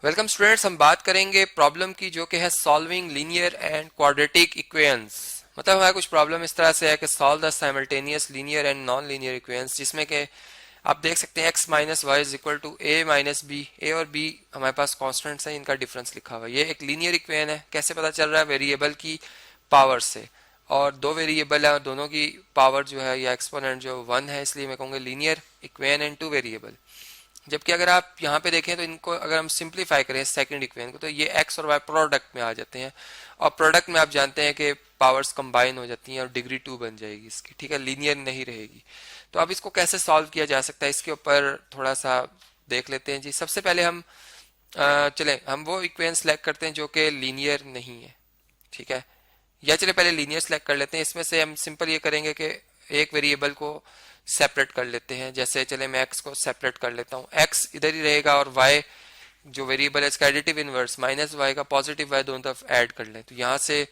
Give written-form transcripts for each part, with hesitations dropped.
Welcome students, हम बात करेंगे प्रॉब्लम की जो कि है solving linear and quadratic equations. मतलब हमारा कुछ प्रॉब्लम इस तरह से है कि solve the simultaneous linear and non linear equations, जिसमें कि आप देख सकते हैं x minus y is equal to a minus b. A और b हमारे पास कॉन्स्टेंट्स हैं, इनका डिफरेंस लिखा हुआ है। ये एक लीनियर इक्वेशन है। कैसे पता चल रहा है? वेरिएबल की पावर से। और दो वेरिएबल है और दोनों की पावर जो है या एक्सपोनेंट जो 1 है, इसलिए मैं कहूँगा linear equation and two variable. जबकि अगर आप यहाँ पे देखें तो इनको अगर हम सिंप्लीफाई करें सेकंड इक्वेशन को, तो ये एक्स और वाई प्रोडक्ट में आ जाते हैं। और प्रोडक्ट में आप जानते हैं कि पावर्स कंबाइन हो जाती हैं और डिग्री 2 बन जाएगी इसकी, ठीक है, लीनियर नहीं रहेगी। तो अब इसको कैसे सॉल्व किया जा सकता है, इसके ऊपर थोड़ा सा देख लेते हैं जी। सबसे पहले हम चलें हम वो इक्वेशन सेलेक्ट करते हैं जो कि लीनियर नहीं है, ठीक है। या चले पहले लीनियर सेलेक्ट कर लेते हैं। इसमें से हम सिंपल ये करेंगे कि एक वेरिएबल को सेपरेट कर लेते हैं। जैसे चले मैं एक्स को सेपरेट कर लेता हूँ, एक्स इधर ही रहेगा और वाई जो वेरिएबल है इसका एडिटिव इनवर्स माइनस वाई का पॉजिटिव वाई दोनों तरफ ऐड कर लें। तो यहाँ से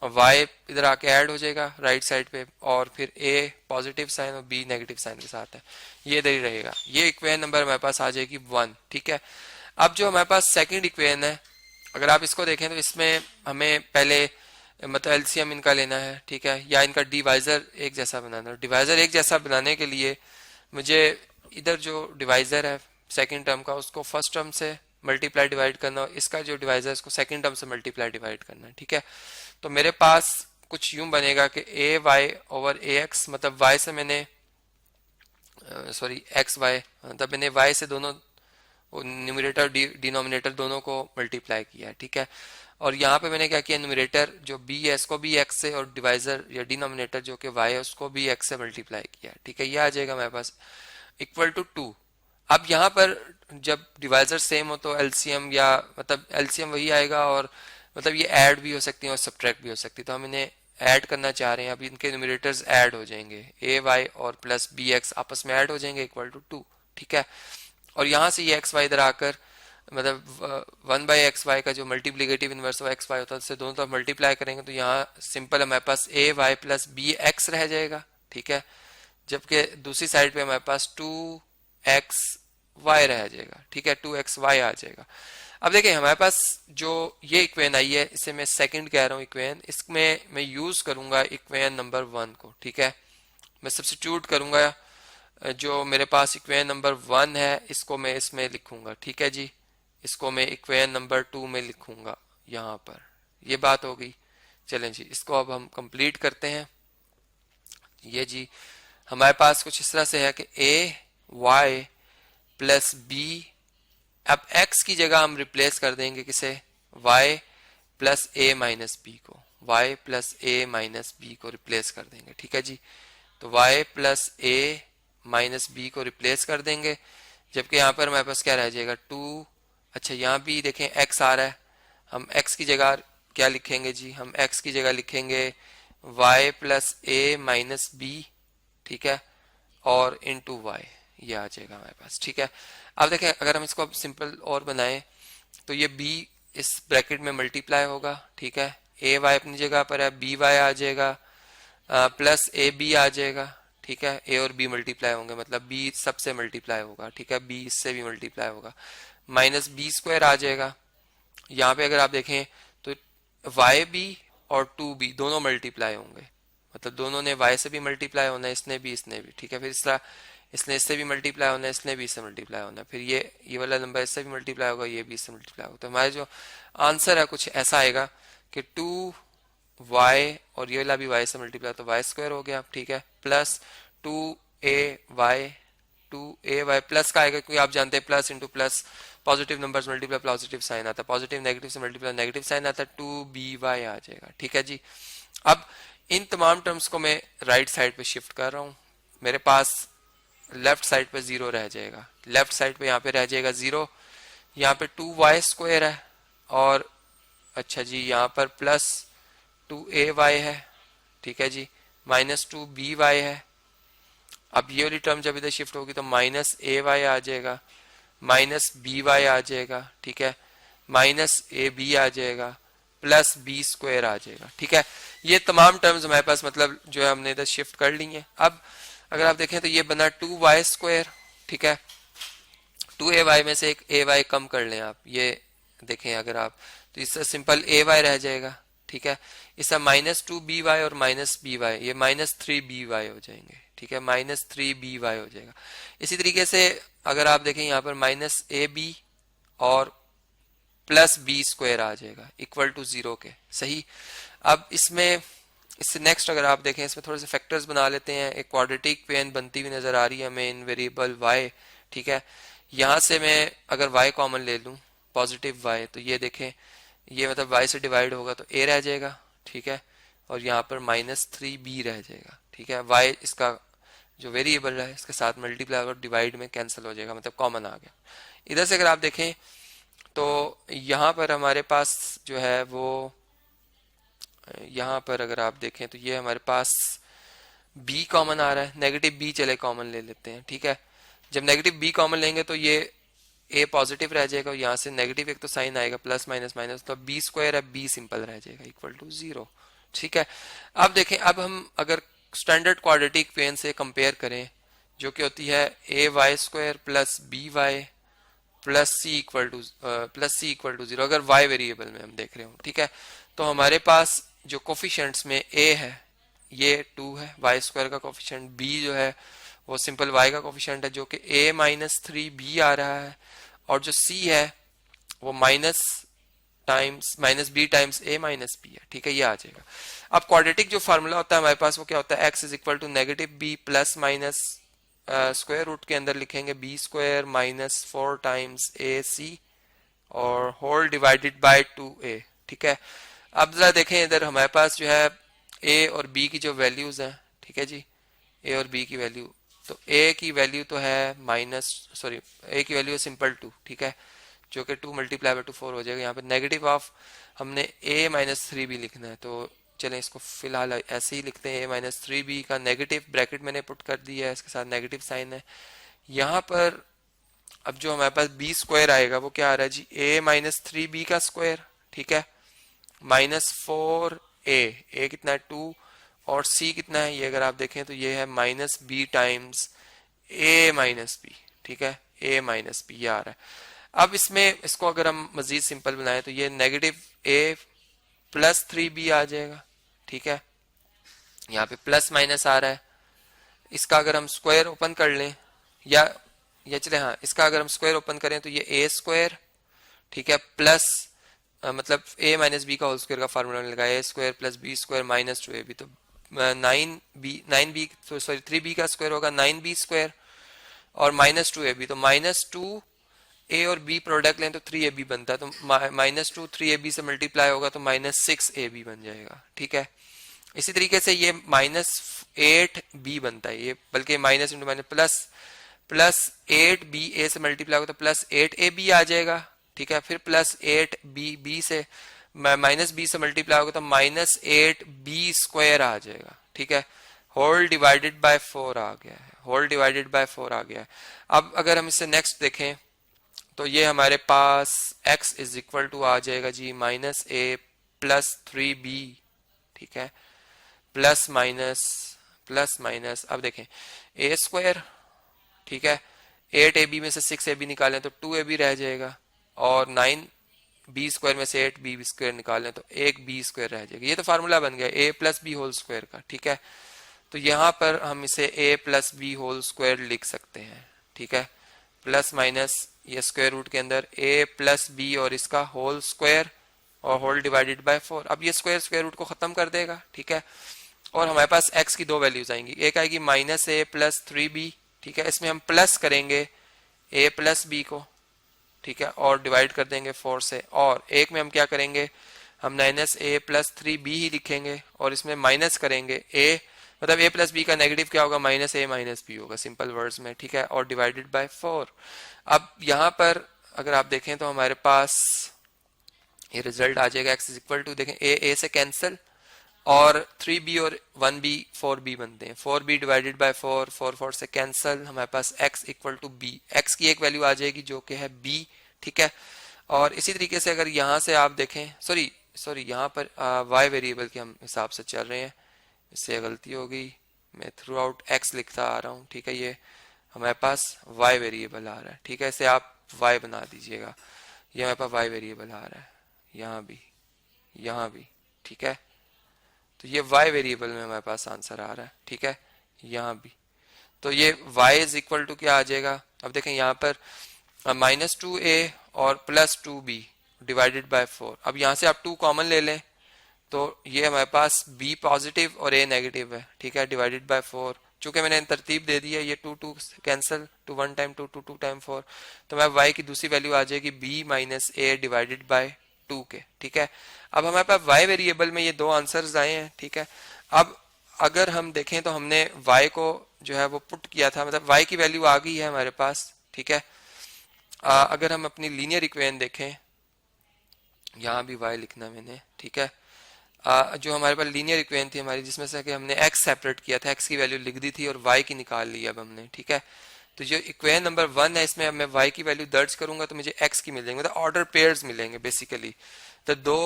वाई इधर आके ऐड हो जाएगा राइट साइड पे, और फिर ए पॉजिटिव साइन और बी नेगेटिव साइन के साथ है, ये इधर ही रहेगा। ये इक्वेशन नंबर हमारे पास आ जाएगी 1, ठीक है। अब जो हमारे पास सेकंड इक्वेशन है, अगर आप इसको देखें तो इसमें हमें पहले मतलब एलसीएम इनका लेना है, ठीक है, या इनका डिवाइजर एक जैसा बनाना है। डिवाइजर एक जैसा बनाने के लिए मुझे इधर जो डिवाइजर है सेकंड टर्म का, उसको फर्स्ट टर्म से मल्टीप्लाई डिवाइड करना, और इसका जो डिवाइजर है उसको सेकंड टर्म से मल्टीप्लाई डिवाइड करना है, ठीक है। तो मेरे पास कुछ यूं बनेगा कि ए वाई ओवर ए एक्स, मतलब वाई से मैंने सॉरी एक्स वाई, मतलब मैंने वाई से दोनों न्यूमरेटर डिनोमिनेटर दोनों को मल्टीप्लाई किया, ठीक है। और यहाँ पे मैंने क्या किया, न्यूमरेटर जो बी है इसको भी एक्स से, और डिवाइजर या डिनोमिनेटर जो कि वाई है उसको भी एक्स से मल्टीप्लाई किया, ठीक है। ये आ जाएगा मेरे पास इक्वल टू 2। अब यहाँ पर जब डिवाइजर सेम हो तो एलसीएम या मतलब एलसीएम वही आएगा, और मतलब ये ऐड भी हो सकती है और सब्ट्रैक्ट भी हो सकती है। तो हम इन्हें ऐड करना चाह रहे हैं। अब इनके न्यूमरेटर्स ऐड हो जाएंगे, ए वाई और प्लस बी एक्स आपस में ऐड हो जाएंगे इक्वल टू 2, ठीक है। और यहाँ से ये एक्स वाई इधर आकर मतलब 1/xy का जो multiplicative inverse of X Y होता है उससे दोनों तरफ मल्टीप्लाई करेंगे, तो यहाँ सिंपल हमारे पास ए वाई प्लस बी एक्स रह जाएगा, ठीक है। जबकि दूसरी साइड पे हमारे पास 2xy रह जाएगा, ठीक है, 2xy आ जाएगा। अब देखिए हमारे पास जो ये इक्वेशन आई है, इसे मैं सेकंड कह रहा हूँ इक्वेशन, इसमें मैं यूज करूंगा इक्वेशन नंबर 1 को, ठीक है। मैं सब्स्टिट्यूट करूंगा जो मेरे पास इक्वेशन नंबर 1 है इसको मैं इसमें लिखूंगा, ठीक है जी। इसको मैं इक्वेशन नंबर 2 में लिखूंगा यहाँ पर। ये बात हो गई। चलें जी, इसको अब हम कंप्लीट करते हैं। ये जी हमारे पास कुछ इस तरह से है कि ए वाई प्लस बी, अब x की जगह हम रिप्लेस कर देंगे किसे, y प्लस ए माइनस बी को, y प्लस ए माइनस बी को रिप्लेस कर देंगे, ठीक है जी। तो y प्लस ए माइनस बी को रिप्लेस कर देंगे, जबकि यहाँ पर हमारे पास क्या रह जाएगा 2। अच्छा यहाँ भी देखें x आ रहा है, हम x की जगह क्या लिखेंगे जी, हम x की जगह लिखेंगे y प्लस ए माइनस बी, ठीक है, और इनटू y, ये आ जाएगा हमारे पास, ठीक है। अब देखें अगर हम इसको अब सिंपल और बनाएं तो ये b इस ब्रैकेट में मल्टीप्लाई होगा, ठीक है। ए वाई अपनी जगह पर है, बी वाई आ जाएगा, प्लस ए बी आ जाएगा, ठीक है। ए और बी मल्टीप्लाई होंगे, मतलब बी सबसे मल्टीप्लाई होगा, ठीक है, बी इससे भी मल्टीप्लाई होगा, माइनस बी स्क्वायर आ जाएगा। यहाँ पे अगर आप देखें तो वाई बी और 2b दोनों मल्टीप्लाई होंगे, मतलब दोनों ने y से भी मल्टीप्लाई होना है, इसने भी इसने भी, ठीक है। फिर इस तरह इसने इससे भी मल्टीप्लाई होना है, इसने भी इससे मल्टीप्लाई होना है, फिर ये वाला नंबर इससे भी मल्टीप्लाई होगा, ये भी इससे मल्टीप्लाई होगा। तो हमारा जो आंसर है कुछ ऐसा आएगा कि 2y और ये वाला भी y से मल्टीप्लाई, तो y स्क्वायर हो गया, ठीक है, प्लस 2ay प्लस का आएगा, क्योंकि आप जानते हैं plus into plus positive numbers multiply positive sign आता है, पॉजिटिव नेगेटिव से मल्टीप्लाई नेगेटिव साइन आता है, 2by आ जाएगा, ठीक है जी। अब इन तमाम टर्म्स को मैं राइट साइड पे शिफ्ट कर रहा हूँ। मेरे पास लेफ्ट साइड पे 0 रह जाएगा, लेफ्ट साइड पे यहाँ पे रह जाएगा 0, यहाँ पे 2y स्क्वायर है, और अच्छा जी यहाँ पर प्लस 2ay है, ठीक है जी, माइनस 2by है। अब ये वाली टर्म जब इधर शिफ्ट होगी तो माइनस ay आ जाएगा, माइनस by आ जाएगा, ठीक है, माइनस ab आ जाएगा, प्लस बी स्क्वायर आ जाएगा, ठीक है। ये तमाम टर्म्स हमारे पास मतलब जो है हमने इधर शिफ्ट कर ली है। अब अगर आप देखें तो ये बना 2y स्क्वायर, ठीक है, 2ay में से एक ay कम कर लें आप, ये देखें अगर आप, तो इससे सिंपल ए वाई रह जाएगा, ठीक है। इसका -2 by और -by, ये -3by हो जाएंगे, ठीक है, -3by हो जाएगा। इसी तरीके से अगर आप देखें यहाँ पर -ab और +b² आ जाएगा इक्वल टू 0 के, सही। अब इसमें इससे नेक्स्ट अगर आप देखें, इसमें थोड़े से फैक्टर्स बना लेते हैं। एक क्वाड्रेटिक इक्वेशन बनती हुई नजर आ रही है हमें इन वेरिएबल y, ठीक है। यहाँ से मैं अगर y कॉमन ले लूँ, पॉजिटिव y, तो ये देखें, ये मतलब y से डिवाइड होगा तो a रह जाएगा, ठीक है, और यहाँ पर -3b रह जाएगा, ठीक है। y इसका जो वेरिएबल है इसके साथ मल्टीप्लाई और डिवाइड में कैंसिल हो जाएगा, मतलब कॉमन आ गया। इधर से अगर आप देखें तो यहाँ पर हमारे पास जो है वो, यहाँ पर अगर आप देखें तो ये हमारे पास b कॉमन आ रहा है, नेगेटिव b चले कॉमन ले लेते हैं, ठीक है। जब नेगेटिव b कॉमन लेंगे तो ये a पॉजिटिव रह जाएगा, और यहाँ से नेगेटिव एक तो साइन आएगा, प्लस माइनस माइनस, तो b² है, b सिंपल रह जाएगा इक्वल टू 0, ठीक है। अब देखें, अब हम अगर स्टैंडर्ड क्वाड्रेटिक इक्वेशन से कंपेयर करें, जो कि होती है ay² plus by plus C equal to 0, अगर y वेरिएबल में हम देख रहे हो, ठीक है। तो हमारे पास जो कोफिशिएंट्स में a है ये 2 है, y² का कोफिशिएंट, b जो है वो सिंपल y का कोफिशिएंट है जो कि a-3b आ रहा है, और जो c है वो -b टाइम्स a-b है, ठीक है, ये आ जाएगा। अब क्वाड्रेटिक जो फार्मूला होता है हमारे पास वो क्या होता है, x is equal to -b plus minus square root के अंदर लिखेंगे b² -4 टाइम्स ac और होल डिवाइडेड बाय 2a, ठीक है। अब जरा देखें इधर हमारे पास जो है a और b की जो वैल्यूज हैं, ठीक है जी, a और b की वैल्यू, तो a की वैल्यू तो है a की वैल्यू है सिंपल 2, ठीक है, जो कि 2 मल्टीप्लाई बाय 2 4 हो जाएगा। यहाँ पे नेगेटिव ऑफ हमने a-3b लिखना है, तो चलें इसको फिलहाल ऐसे ही लिखते हैं, a-3b का नेगेटिव ब्रैकेट मैंने पुट कर दिया है, इसके साथ नेगेटिव साइन है। यहाँ पर अब जो हमारे पास b² आएगा वो क्या आ रहा है जी, a-3b का स्क्वायर, ठीक है, -4a कितना है 2, और c कितना है, ये अगर आप देखें तो ये है -b टाइम्स a-b, ठीक है, a-b ये आ रहा है। अब इसमें इसको अगर हम मजीद सिंपल बनाएं तो ये -a+3b आ जाएगा, ठीक है, यहाँ पे प्लस माइनस आ रहा है। इसका अगर हम स्क्वायर ओपन कर लें, या चले हाँ, इसका अगर हम स्क्वायर ओपन करें तो ये a², ठीक है, प्लस मतलब a-b का होल स्क्वायर का फार्मूला लगाया, a² प्लस b² -2ab, तो 3b का स्क्वायर होगा 9b² और -2ab, तो -2a और b प्रोडक्ट लें तो 3ab बनता है, तो -2 3ab से मल्टीप्लाई होगा तो -6ab बन जाएगा, ठीक है। इसी तरीके से ये -8b बनता है, ये बल्कि minus into minus plus 8b a से मल्टीप्लाई होगा तो +8ab आ जाएगा, ठीक है। फिर +8b से -b से मल्टीप्लाई होगा तो -8b² आ जाएगा, ठीक है, होल डिवाइडेड बाय 4 आ गया है, होल डिवाइडेड बाय 4 आ गया है। अब अगर हम इससे नेक्स्ट देखें तो ये हमारे पास x इज इक्वल टू आ जाएगा जी -a+3b, ठीक है, प्लस माइनस अब देखें a², ठीक है, 8ab में से 6ab निकालें तो 2ab रह जाएगा, और 9b² में से 8b² निकालें तो 1b² रह जाएगा। ये तो फार्मूला बन गया a+b होल स्क्वायर का, ठीक है। तो यहाँ पर हम इसे a+b होल स्क्वायर लिख सकते हैं, ठीक है, प्लस माइनस ये स्क्वायर रूट के अंदर a+b और इसका होल स्क्वायर और होल डिवाइडेड बाय 4। अब ये स्क्वायर रूट को खत्म कर देगा, ठीक है, और हमारे पास x की दो वैल्यूज आएंगी, एक आएगी -a+3b, ठीक है, इसमें हम प्लस करेंगे a+b को, ठीक है, और डिवाइड कर देंगे 4 से, और एक में हम क्या करेंगे, हम -a+3b ही लिखेंगे और इसमें माइनस करेंगे a, मतलब a+b का नेगेटिव क्या होगा, -a-b होगा सिंपल वर्ड्स में, ठीक है, और डिवाइडेड बाय 4। अब यहाँ पर अगर आप देखें तो हमारे पास ये रिजल्ट आ जाएगा, x इज इक्वल टू, देखें a से कैंसिल, और 3b और 1b 4b बनते हैं, 4b डिवाइडेड बाय 4, 4 से कैंसिल, हमारे पास x equal to b, x की एक वैल्यू आ जाएगी जो कि है b, ठीक है। और इसी तरीके से अगर यहाँ से आप देखें, सॉरी यहाँ पर y वेरिएबल के हम हिसाब से चल रहे हैं, इससे गलती हो गई, मैं थ्रू आउट x लिखता आ रहा हूँ, ठीक है, ये हमारे पास y वेरिएबल आ रहा है, ठीक है, इसे आप y बना दीजिएगा। ये हमारे पास y वेरिएबल आ रहा है, यहाँ भी, ठीक है। तो ये y वेरिएबल में हमारे पास आंसर आ रहा है, ठीक है, यहाँ भी। तो ये y इज इक्वल टू क्या आ जाएगा, अब देखें यहाँ पर -2a और +2b डिवाइडेड बाय 4। अब यहाँ से आप 2 कॉमन ले लें तो ये हमारे पास b पॉजिटिव और a नेगेटिव है, ठीक है, डिवाइडेड बाय 4। चूंकि मैंने तरतीब दे दी है, ये 2 कैंसिल, 2 1 टाइम 2 2 2 टाइम 4, तो मैं y की दूसरी वैल्यू आ जाएगी b minus a divided by 2 के, ठीक है। अब हमारे पास y वेरिएबल में ये दो आंसर्स आए हैं, ठीक है। अब अगर हम देखें तो हमने y को जो है वो पुट किया था, मतलब y की वैल्यू आ गई है हमारे पास, ठीक है। अगर हम अपनी लीनियर इक्वेशन देखें, यहाँ भी y लिखना मैंने, ठीक है। जो हमारे पास लीनियर इक्वेशन थी हमारी, जिसमें से कि हमने x सेपरेट किया था, x की वैल्यू लिख दी थी और y की निकाल ली अब हमने, ठीक है। तो जो इक्वेशन नंबर 1 है, इसमें मैं y की वैल्यू दर्ज करूंगा तो मुझे x की मिल जाएंगे, मतलब ऑर्डर पेयर्स मिलेंगे बेसिकली। तो दो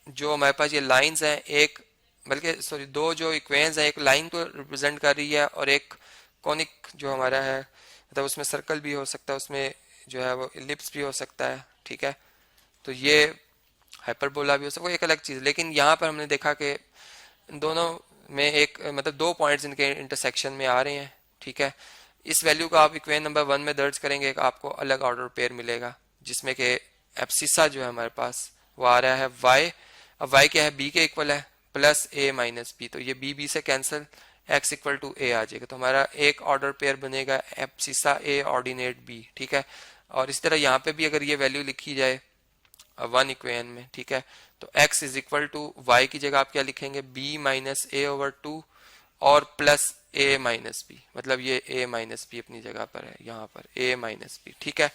जो हमारे पास ये लाइंस हैं, एक बल्कि सॉरी दो जो इक्वेशंस हैं, एक लाइन को रिप्रेजेंट कर रही है और एक कॉनिक जो हमारा है, मतलब उसमें सर्कल भी हो सकता है, उसमें जो है वो इलिप्स भी हो सकता है, ठीक है। तो ये हाइपरबोला भी हो सकता है, एक अलग चीज। लेकिन यहाँ पर हमने देखा कि दोनों में एक मतलब 2 पॉइंट्स इनके इंटरसेक्शन में आ रहे हैं, ठीक है। इस वैल्यू को आप इक्वेशन नंबर 1 में दर्ज करेंगे, आपको अलग ऑर्डर पेयर मिलेगा, जिसमें कि एब्सिसा जो है हमारे पास वो आ रहा है y। अब y क्या है, b के इक्वल है, प्लस a माइनस b, तो ये b से cancel, x equal to a आ जाएगा। तो हमारा एक ऑर्डर पेयर बनेगा एब्सिसा a ऑर्डिनेट b, ठीक है। और इस तरह यहाँ पे भी अगर ये वैल्यू लिखी जाए 1 इक्वेशन में, ठीक है, तो x is equal to y की जगह आप क्या लिखेंगे, b माइनस a ओवर 2 और प्लस a माइनस b, मतलब ये a माइनस b अपनी जगह पर है, यहाँ पर a माइनस b, ठीक है।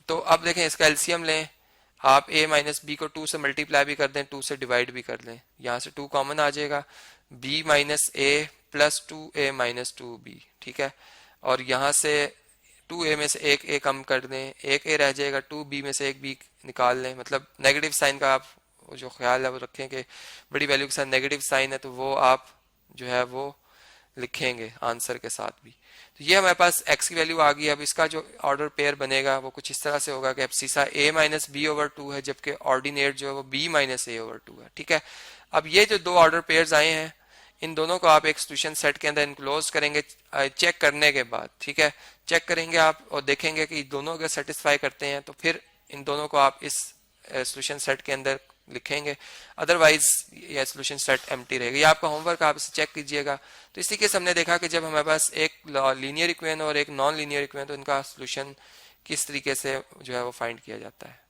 तो अब देखें इसका एलसीएम लें, आप a माइनस b को 2 से मल्टीप्लाई भी कर दें, 2 से डिवाइड भी कर दें, यहाँ से 2 कॉमन आ जाएगा, b minus a plus 2a minus 2b, ठीक है। और यहाँ से 2a में से एक a कम कर दें, एक a रह जाएगा, 2b में से एक b निकाल लें, मतलब नेगेटिव साइन का आप जो ख्याल है वो रखें कि बड़ी वैल्यू के साथ नेगेटिव साइन है, तो वो आप जो है वो लिखेंगे आंसर के साथ भी। तो ये हमारे पास x की वैल्यू आ गई। अब इसका जो ऑर्डर पेयर बनेगा वो कुछ इस तरह से होगा कि abscissa a minus b over 2 है, जबकि ऑर्डिनेट जो है वो b माइनस a ओवर 2 है, ठीक है। अब ये जो दो ऑर्डर पेयर्स आए हैं, इन दोनों को आप एक सॉल्यूशन सेट के अंदर इनक्लोज करेंगे चेक करने के बाद, ठीक है। चेक करेंगे आप और देखेंगे कि दोनों अगर सेटिस्फाई करते हैं तो फिर इन दोनों को आप इस सॉल्यूशन सेट के अंदर लिखेंगे, अदरवाइज यह सॉल्यूशन सेट एम्प्टी रहेगा। ये आपका होमवर्क, आप इसे चेक कीजिएगा। तो इसी केस हमने देखा कि जब हमारे पास एक लीनियर इक्वेशन और एक नॉन लीनियर इक्वेशन, तो इनका सॉल्यूशन किस तरीके से जो है वो फाइंड किया जाता है।